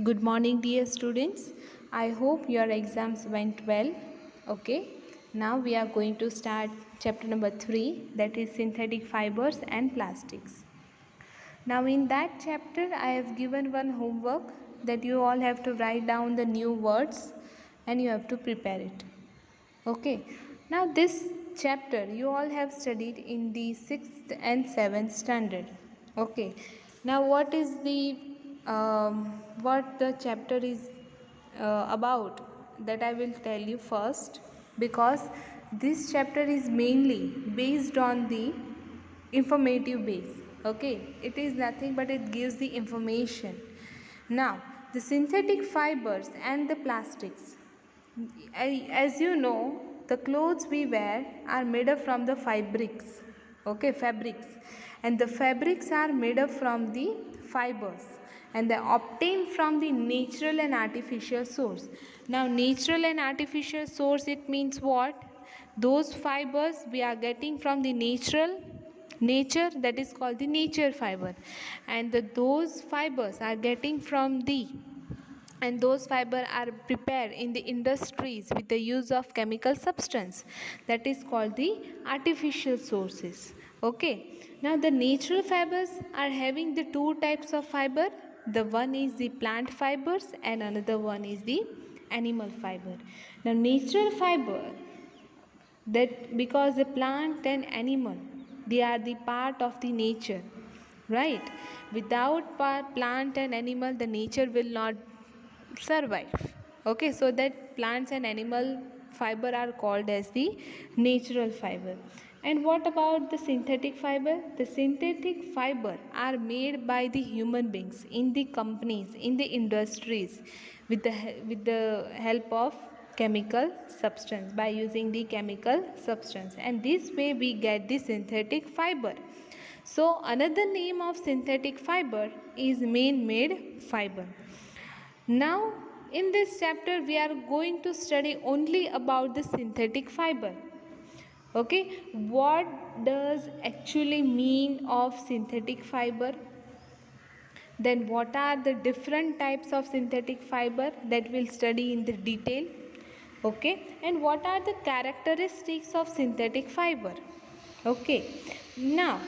Good morning, dear students. I hope your exams went well. Okay, now we are going to start chapter number 3, that is synthetic fibers and plastics. Now, in that chapter, I have given one homework that you all have to write down the new words and you have to prepare it. Okay, now this chapter you all have studied in the 6th and 7th standard. Okay, now what the chapter is about, that I will tell you first, because this chapter is mainly based on the informative base. Okay, it is nothing but it gives the information. Now, the synthetic fibers and the plastics. As you know, the clothes we wear are made up from the fabrics. Okay, fabrics, and the fabrics are made up from the fibers, and they are obtained from the natural and artificial source. Now, natural and artificial source, it means what? Those fibers we are getting from the nature, that is called the nature fiber, and those fibers are getting from the and those fibers are prepared in the industries with the use of chemical substance, that is called the artificial sources. Okay, now the natural fibers are having the two types of fiber. The one is the plant fibers and another one is the animal fiber. Now, natural fiber, that because the plant and animal, they are the part of the nature, right? Without plant and animal, the nature will not survive. Okay, so that plants and animal fiber are called as the natural fiber. And what about the synthetic fiber? The synthetic fiber are made by the human beings in the companies, in the industries, with the help of chemical substance, by using the chemical substance, and this way we get the synthetic fiber. So another name of synthetic fiber is man-made fiber. Now, in this chapter we are going to study only about the synthetic fiber. Okay, what does actually mean of synthetic fiber? Then what are the different types of synthetic fiber, that we'll study in the detail. Okay, and what are the characteristics of synthetic fiber? Okay, now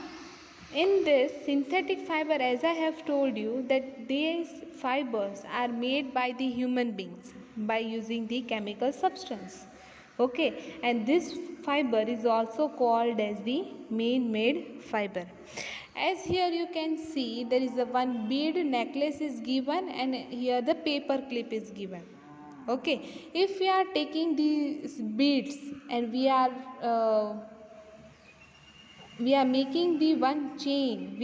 in this synthetic fiber, as I have told you, that these fibers are made by the human beings by using the chemical substance. Okay, and this fiber is also called as the man-made fiber. As here you can see, there is a one bead necklace is given, and here the paper clip is given. Okay, if we are taking these beads and we are making the one chain,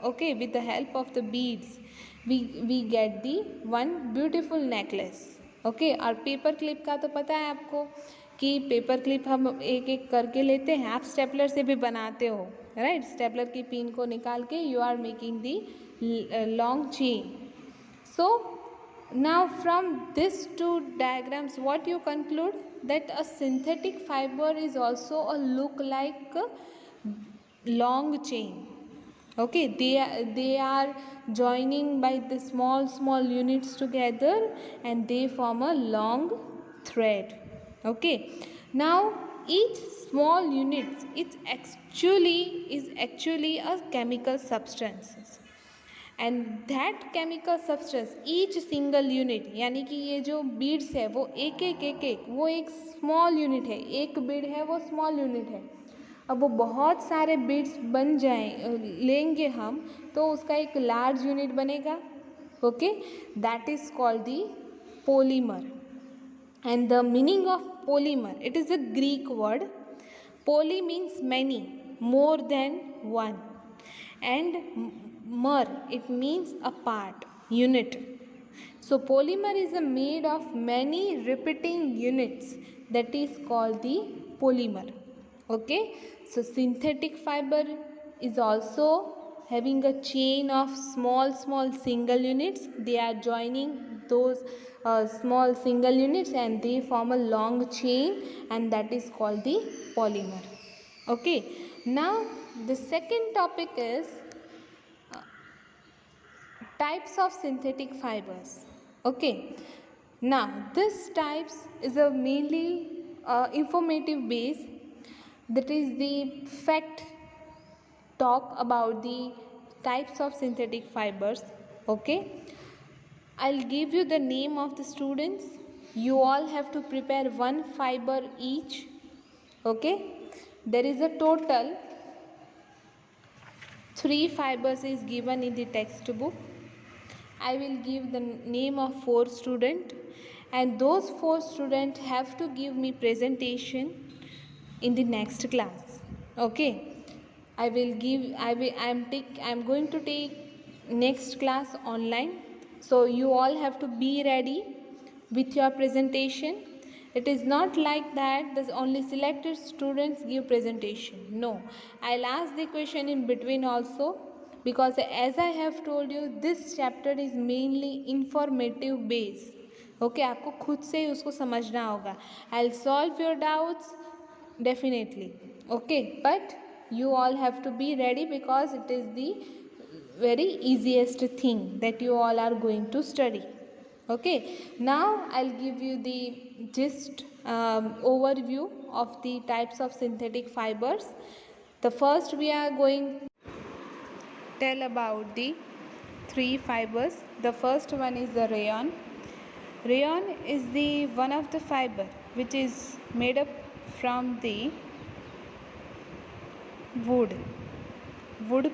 okay, with the help of the beads we get the one beautiful necklace. Okay, और paper clip का तो पता है आपको कि paper clip हम एक एक करके लेते हैं, आप स्टेपलर से भी बनाते हो, राइट? स्टेपलर की पिन को निकाल के you are making the long chain. So now from these two diagrams, what you conclude? That a synthetic fiber is also a look like a long chain. Okay, they are joining by the small units together and they form a long thread. Okay, now each small unit is actually a chemical substance, and that chemical substance each single unit, यानी कि ये जो beads है वो एक वो एक small unit है, एक बीड है वो स्मॉल यूनिट है. अब वो बहुत सारे बीड्स बन जाएं लेंगे हम तो उसका एक लार्ज यूनिट बनेगा. Okay, that is called the polymer. And the meaning of polymer, it is a Greek word. Poly means many, more than one, and mer, it means a part, unit. So polymer is made of many repeating units, that is called the polymer. Okay, so synthetic fiber is also having a chain of small single units. They are joining those small single units and they form a long chain, and that is called the polymer. Okay, now the second topic is Types of synthetic fibers. Okay, now this types is a mainly informative base, that is the fact talk about the types of synthetic fibers. Okay, I'll give you the name of the students. You all have to prepare one fiber each. Okay, there is a total 3 fibers is given in the textbook. I will give the name of 4 students, and those 4 students have to give me presentation in the next class. Okay, I'm going to take next class online, so you all have to be ready with your presentation. It is not like that the only selected students give presentation. No, I'll ask the question in between also, because as I have told you, this chapter is mainly informative base. Okay, आपको खुद से ही उसको समझना होगा. I'll solve your doubts definitely. Okay, but you all have to be ready, because it is the very easiest thing that you all are going to study. Okay, now I'll give you the gist overview of the types of synthetic fibers. The first we are going tell about the 3 fibers. The first one is the rayon. Rayon is the one of the fiber which is made up from the wood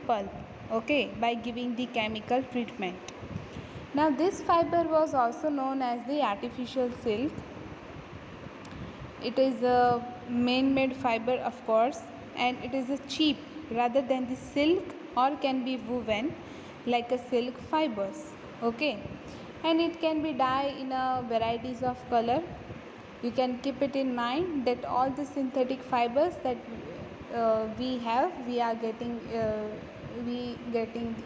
pulp, okay, by giving the chemical treatment. Now this fiber was also known as the artificial silk. It is a man-made fiber, of course, and it is a cheap rather than the silk, or can be woven like a silk fibers. Okay, and it can be dyed in a varieties of color. You can keep it in mind that all the synthetic fibers that we are getting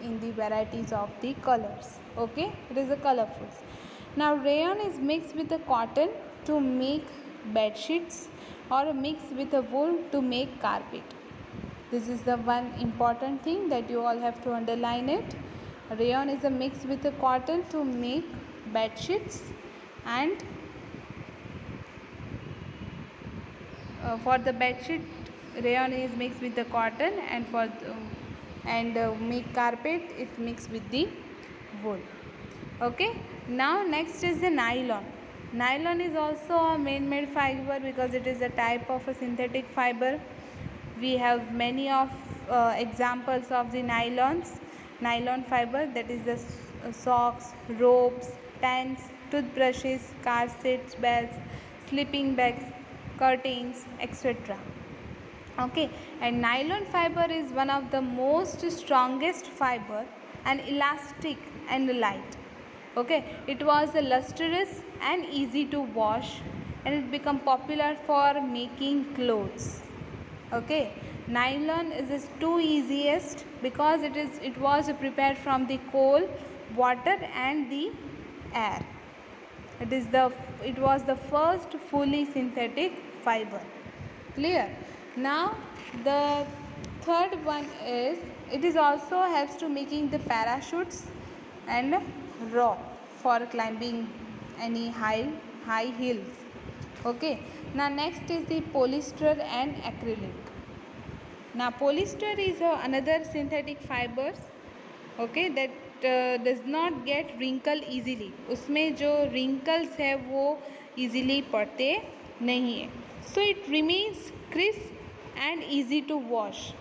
in the varieties of the colors. Okay, it is a colorful. Now rayon is mixed with the cotton to make bed sheets, or mixed with a wool to make carpet. This is the one important thing that you all have to underline it. Rayon is a mix with the cotton to make bed sheets, and for the bed sheet, rayon is mixed with the cotton, and for make carpet, it mixed with the wool. Okay, now next is the nylon. Nylon is also a man-made fiber, because it is a type of a synthetic fiber. We have many of examples of the nylon fiber, that is the socks, ropes, tents, toothbrushes, car seats, belts, sleeping bags, curtains, etc. Okay, and nylon fiber is one of the most strongest fiber, and elastic and light. Okay, it was lustrous and easy to wash, and it became popular for making clothes. Okay, nylon is too easiest, because it was prepared from the coal, water, and the air. It was the first fully synthetic fiber. Clear? Now the third one is, it is also helps to making the parachutes and rope for climbing any high hills. Okay, now next is the polyester and acrylic. Now polyester is another synthetic fibers, okay, that does not get wrinkle easily. उसमें जो wrinkles है वो easily पड़ते नहीं है. So it remains crisp and easy to wash.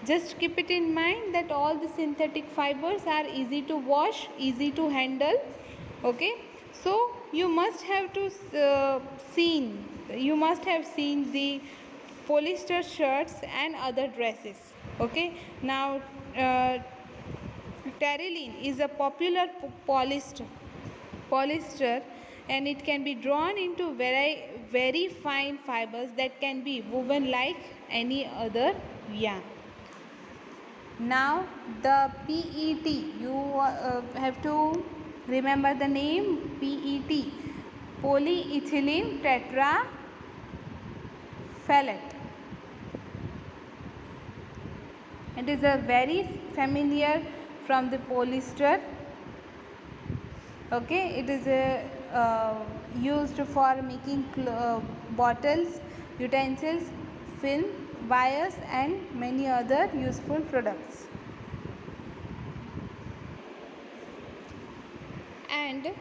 Just keep it in mind that all the synthetic fibers are easy to wash, easy to handle. Okay, so you must have seen the polyester shirts and other dresses. Okay, now terylene is a popular polyester, and it can be drawn into very fine fibers that can be woven like any other yarn. Now the PET, you have to remember the name PET, polyethylene tetraphthalate. It is a very familiar from the polyester. Okay, it is used for making bottles, utensils, film, wires and many other useful products. And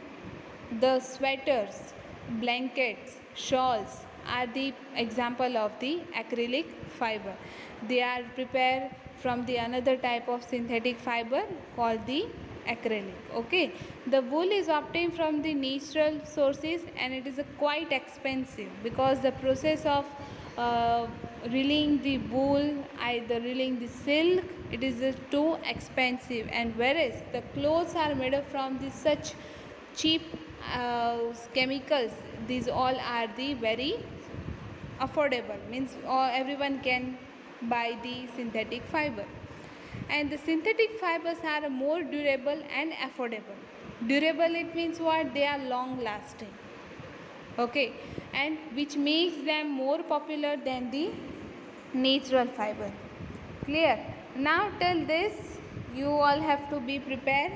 the sweaters, blankets, shawls are the example of the acrylic fiber. They are prepared from the another type of synthetic fiber called the acrylic. Okay, the wool is obtained from the natural sources and it is quite expensive because the process of uh, reeling the wool, either reeling the silk, it is too expensive, and whereas the clothes are made up from the such cheap chemicals, these all are the very affordable, means everyone can buy the synthetic fiber. And the synthetic fibers are more durable and affordable. Durable, it means what? They are long lasting. Okay, and which makes them more popular than the natural fiber. Clear? Now till this you all have to be prepared.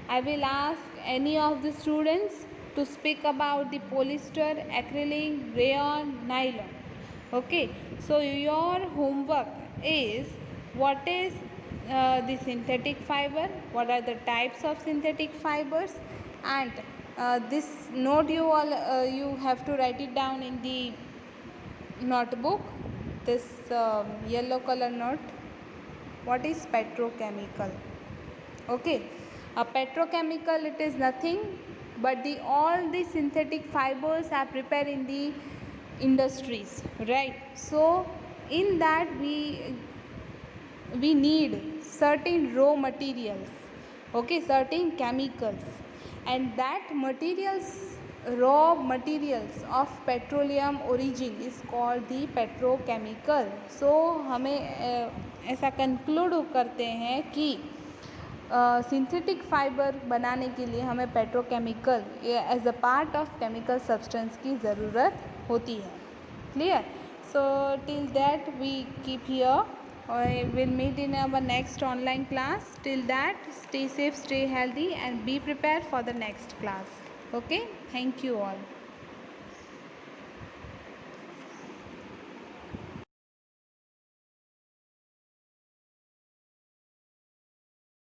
I will ask any of the students to speak about the polyester, acrylic, rayon, nylon. Okay, so your homework is what is the synthetic fiber, what are the types of synthetic fibers, and this note you all you have to write it down in the notebook, this yellow color note. What is petrochemical? Okay, a petrochemical, it is nothing but the all the synthetic fibers are prepared in the industries, right? So in that we need certain raw materials, okay, certain chemicals, and that materials, raw materials of petroleum origin is called the petrochemical. So हमें ऐसा conclude करते हैं कि synthetic fibre बनाने के लिए हमें petrochemical as a part of chemical substance की ज़रूरत होती है. Clear? So till that we keep here, I will meet in our next online class. Till that, stay safe, stay healthy and be prepared for the next class. Okay, thank you all.